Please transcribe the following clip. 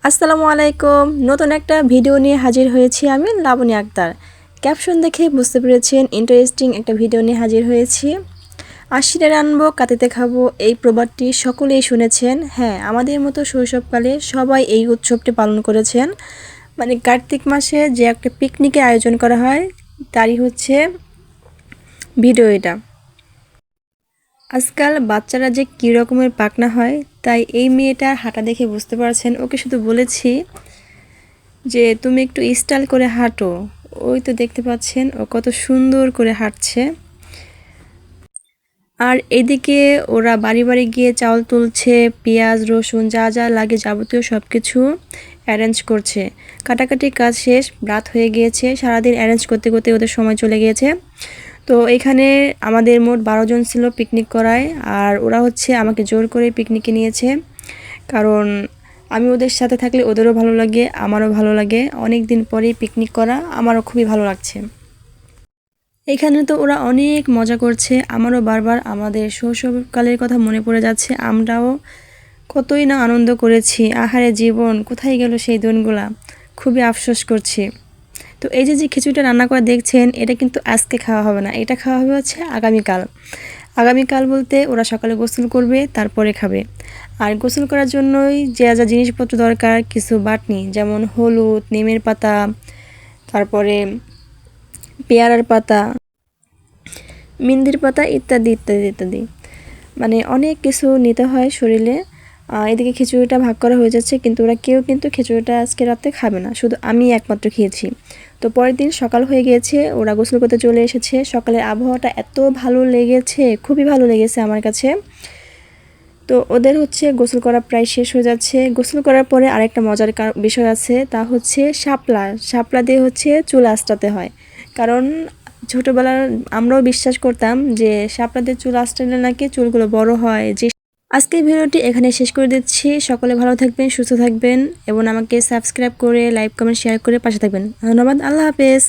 আসসালামু আলাইকুম। নতুন একটা ভিডিও নিয়ে হাজির হয়েছি আমি, লাবণী আক্তার। ক্যাপশন দেখে বুঝতে পেরেছেন ইন্টারেস্টিং একটা ভিডিও নিয়ে হাজির হয়েছি। আশিটা রানবো কাতিতে খাবো, এই প্রবাদটি সকলেই শুনেছেন। হ্যাঁ, আমাদের মতো শৈশবকালে সবাই এই উৎসবটি পালন করেছেন। মানে কার্তিক মাসে যে একটা পিকনিকের আয়োজন করা হয়, তারই হচ্ছে ভিডিও এটা। আজকাল বাচ্চারা যে কী রকমের পাকনা হয়, তাই এই মেয়েটার হাঁটা দেখে বুঝতে পারছেন। ওকে শুধু বলেছি যে তুমি একটু স্টাইল করে হাঁটো। ওই তো দেখতে পাচ্ছেন ও কত সুন্দর করে হাঁটছে। আর এদিকে ওরা বাড়ি বাড়ি গিয়ে চাউল তুলছে, পেঁয়াজ রসুন যা যা লাগে যাবতীয় সব কিছু অ্যারেঞ্জ করছে। কাটাকাটি কাজ শেষ, রাত হয়ে গিয়েছে। সারাদিন অ্যারেঞ্জ করতে করতে ওদের সময় চলে গিয়েছে। তো এখানে আমাদের মোট 12 জন ছিল পিকনিক করায়। আর ওরা হচ্ছে আমাকে জোর করে পিকনিকে নিয়েছে, কারণ আমি ওদের সাথে থাকলে ওদেরও ভালো লাগে, আমারও ভালো লাগে। অনেক দিন পরেই পিকনিক করা, আমারও খুবই ভালো লাগছে। এখানে তো ওরা অনেক মজা করছে, আমারও বারবার আমাদের শৈশবকালের কথা মনে পড়ে যাচ্ছে। আমরাও কতই না আনন্দ করেছি। আহারে জীবন, কোথায় গেল সেই দিনগুলা, খুবই আফসোস করছি। তো এই যে খিচুড়িটা রান্না করে দেখছেন, এটা কিন্তু আজকে খাওয়া হবে না, এটা খাওয়া হবে হচ্ছে আগামীকাল। আগামীকাল বলতে ওরা সকালে গোসল করবে, তারপরে খাবে। আর গোসল করার জন্যই যা যা জিনিসপত্র দরকার, কিছু বাটনি, যেমন হলুদ, নিমের পাতা, তারপরে পেয়ারার পাতা, মেহেন্দির পাতা, ইত্যাদি ইত্যাদি ইত্যাদি। মানে অনেক কিছু নিতে হয় শরীরে। এদিকে খিচুড়িটা ভাগ করা হয়ে যাচ্ছে, কিন্তু ওরা কেউ কিন্তু খিচুড়িটা আজকে রাতে খাবে না, শুধু আমি একমাত্র খেয়েছি। তো পরের দিন সকাল হয়ে গিয়েছে, ওরা গোসল করতে চলে এসেছে। সকালের আবহাওয়াটা এত ভালো লেগেছে, খুবই ভালো লেগেছে আমার কাছে। তো ওদের হচ্ছে গোসল করা প্রায় শেষ হয়ে যাচ্ছে। গোসল করার পরে আরেকটা মজার বিষয় আছে, তা হচ্ছে শাপলা। শাপলা দিয়ে হচ্ছে চুল আঁচড়াতে হয়, কারণ ছোটোবেলার আমরাও বিশ্বাস করতাম যে শাপলা দিয়ে চুল আঁচড়ালে নাকি চুলগুলো বড় হয়। যে আজকের ভিডিওটি এখানে শেষ করে দিচ্ছি। সকলে ভালো থাকবেন, সুস্থ থাকবেন এবং আমাকে সাবস্ক্রাইব করে লাইক কমেন্ট শেয়ার করে পাশে থাকবেন। ধন্যবাদ। আল্লাহ হাফেজ।